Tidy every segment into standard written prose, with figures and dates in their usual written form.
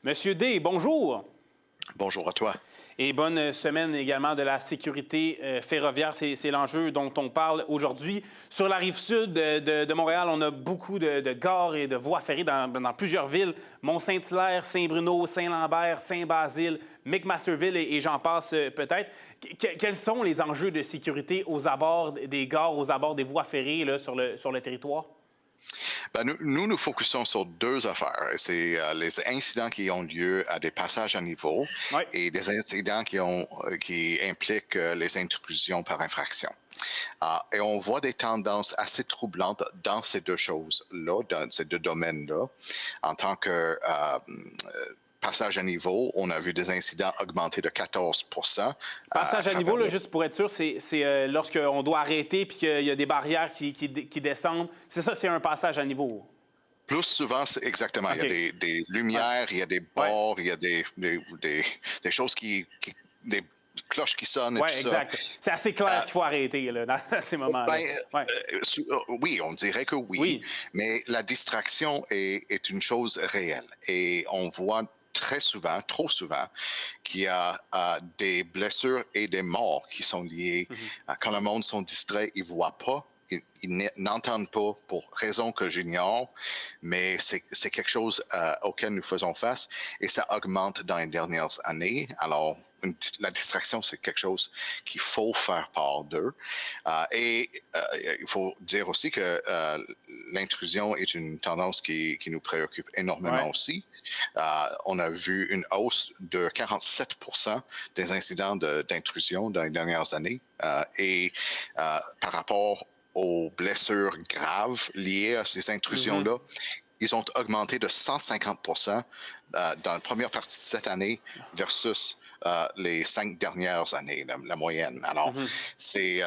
Monsieur D, bonjour. Bonjour à toi. Et bonne semaine également de la sécurité ferroviaire. C'est l'enjeu dont on parle aujourd'hui. Sur la rive sud de Montréal, on a beaucoup de gares et de voies ferrées dans plusieurs villes. Mont-Saint-Hilaire, Saint-Bruno, Saint-Lambert, Saint-Basile, McMasterville et j'en passe peut-être. Quels sont les enjeux de sécurité aux abords des gares, aux abords des voies ferrées là, sur le territoire? Ben, nous focusons sur deux affaires. C'est les incidents qui ont lieu à des passages à niveau Oui. et des incidents qui impliquent les intrusions par infraction. Et on voit des tendances assez troublantes dans ces deux choses-là, dans ces deux domaines-là. En tant que passage à niveau, on a vu des incidents augmenter de 14 à Passage à niveau, travers là, juste pour être sûr, c'est lorsqu'on doit arrêter puis qu'il y a des barrières qui descendent. C'est ça, c'est un passage à niveau. Plus souvent, c'est exactement. Il y OK. a des lumières, il y a des Ouais. bords, il y a des choses des cloches qui sonnent et Oui, tout ça. exact. C'est assez clair Euh, qu'il faut arrêter là, dans ces moments-là. ben, Ouais. oui, on dirait que oui, Oui. mais la distraction est une chose réelle. Et on voit très souvent, trop souvent, qu'il y a des blessures et des morts qui sont liées. Mhm. Quand le monde sont distraits, ils ne voient pas. Ils n'entendent pas pour raison que j'ignore, mais c'est quelque chose auquel nous faisons face et ça augmente dans les dernières années. Alors, la distraction, c'est quelque chose qu'il faut faire part d'eux. Il faut dire aussi que l'intrusion est une tendance qui nous préoccupe énormément Ouais. aussi. On a vu une hausse de 47 des incidents d'intrusion dans les dernières années. Par rapport aux blessures graves liées à ces Mhm. intrusions-là, ils ont augmenté de 150 dans la première partie de cette année versus les 5 dernières années, la moyenne. Alors, Mhm. c'est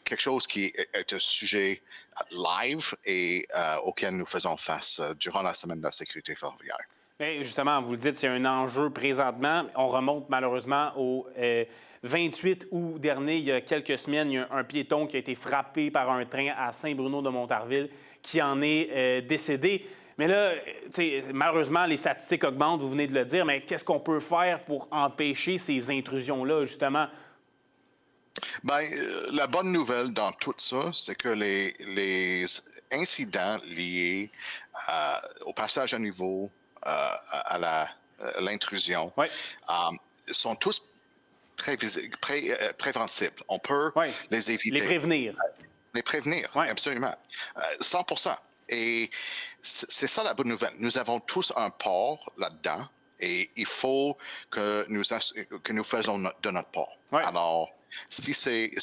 quelque chose qui est un sujet live et auquel nous faisons face durant la semaine de la sécurité ferroviaire. Mais justement, vous le dites, c'est un enjeu présentement. On remonte malheureusement au 28 août dernier, il y a quelques semaines, il y a un piéton qui a été frappé par un train à Saint-Bruno-de-Montarville qui en est décédé. Mais là, malheureusement, les statistiques augmentent, vous venez de le dire, mais qu'est-ce qu'on peut faire pour empêcher ces intrusions-là, justement? Ben, la bonne nouvelle dans tout ça, c'est que les incidents liés au passage à niveau, à l'intrusion, Oui, euh, sont tous préventibles. On peut oui. les Les éviter, prévenir. les prévenir, Oui. absolument. 100%. Et c'est ça la bonne nouvelle. Nous avons tous un port là-dedans et il faut que nous faisons de notre part. Oui. Alors, si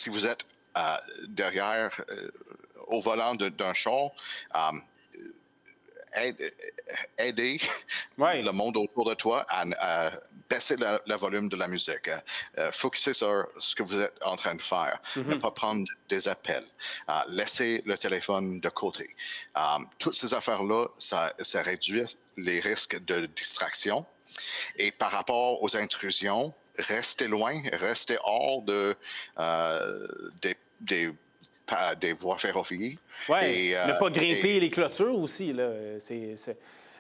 vous êtes derrière, au volant d'un char, euh, aider Oui. le monde autour de toi à baisser le volume de la musique, focuser sur ce que vous êtes en train de faire, ne Mhm. pas prendre des appels, laisser le téléphone de côté. Toutes ces affaires-là, ça réduit les risques de distraction. Et par rapport aux intrusions, restez loin, restez hors des voies ferroviaires. Oui. Et, Ne pas et grimper les clôtures aussi, là.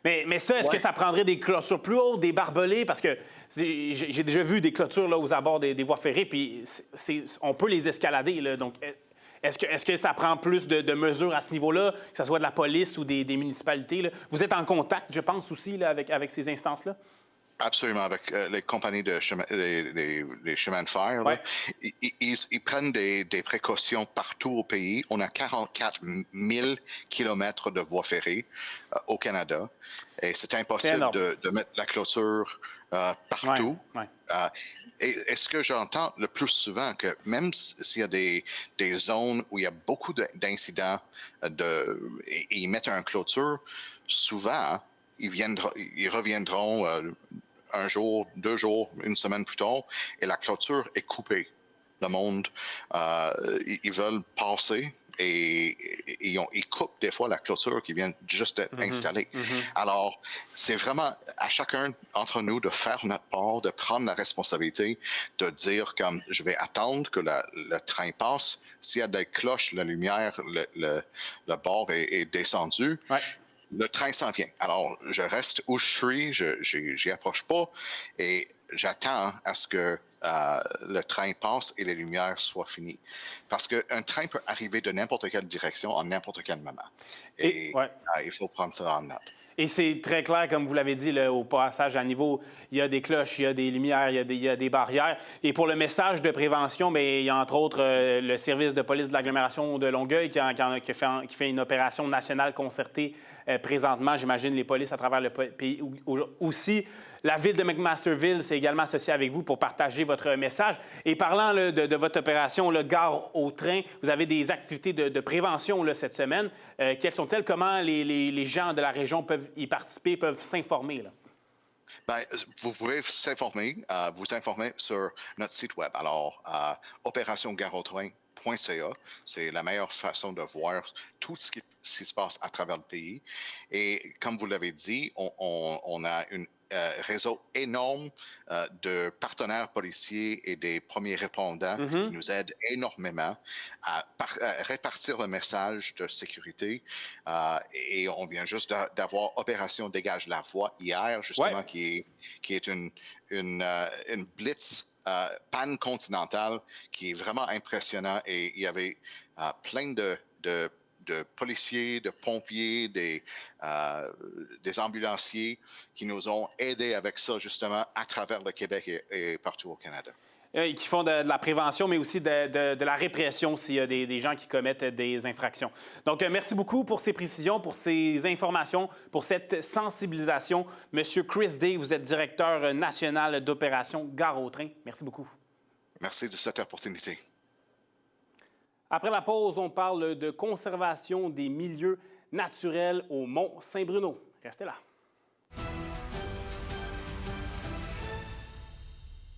Mais ça, est-ce que ouais, ça prendrait des clôtures plus hautes, des barbelés? Parce que j'ai déjà vu des clôtures là, aux abords des voies ferrées, puis on peut les escalader. Là. Donc, est-ce que ça prend plus de mesures à ce niveau-là, que ce soit de la police ou des municipalités? Là? Vous êtes en contact, je pense, aussi là, avec ces instances-là? absolument, avec les compagnies de les chemins de fer, Oui. là, ils prennent des précautions partout au pays. On a 44 000 kilomètres de voies ferrées au Canada et c'est C'est impossible énorme. de mettre la clôture Oui. partout. Oui. Euh, et ce que j'entends le plus souvent, que même s'il y a des zones où il y a beaucoup d'incidents et ils mettent une clôture, souvent, ils reviendront un jour, 2 jours, une semaine plus tard, et la clôture est coupée. Le monde, ils veulent passer et ils coupent des fois la clôture qui vient juste d'être Mhm. installée. Mhm. Alors, c'est vraiment à chacun d'entre nous de faire notre part, de prendre la responsabilité, de dire comme je vais attendre que le train passe. S'il y a des cloches, la lumière, le bord est descendu. Oui. Le train s'en vient. Alors, je reste où je suis, j'y approche pas et j'attends à ce que le train passe et les lumières soient finies. Parce qu'un train peut arriver de n'importe quelle direction en n'importe quel moment. Et, Et ouais. il faut prendre ça en note. Et c'est très clair, comme vous l'avez dit, là, au passage à niveau, il y a des cloches, il y a des lumières, il y a des barrières. Et pour le message de prévention, bien, il y a entre autres le service de police de l'agglomération de Longueuil qui fait une opération nationale concertée présentement. J'imagine les polices à travers le pays aussi. La ville de McMasterville s'est également associée avec vous pour partager votre message. Et parlant là, de votre opération, le Gare au train, vous avez des activités de prévention là, cette semaine. Quelles sont-elles? Comment les gens de la région peuvent y participer, peuvent s'informer? Là? Ben, vous pouvez vous informer sur notre site web. Alors, opérationgareautrain.ca, c'est la meilleure façon de voir tout ce qui se passe à travers le pays. Et comme vous l'avez dit, on a un réseau énorme de partenaires policiers et des premiers répondants qui nous aident énormément à répartir le message de sécurité. Et on vient juste d'avoir Opération Dégage la voie hier, justement, Ouais. qui est une blitz pan-continentale qui est vraiment impressionnant. Et il y avait plein de policiers, de pompiers, des ambulanciers qui nous ont aidés avec ça, justement, à travers le Québec et partout au Canada. Qui font de la prévention, mais aussi de la répression s'il y a des gens qui commettent des infractions. Donc, merci beaucoup pour ces précisions, pour ces informations, pour cette sensibilisation. Monsieur Chris Day, vous êtes directeur national d'opération Gare au train. Merci beaucoup. Merci de cette opportunité. Après la pause, on parle de conservation des milieux naturels au Mont-Saint-Bruno. Restez là.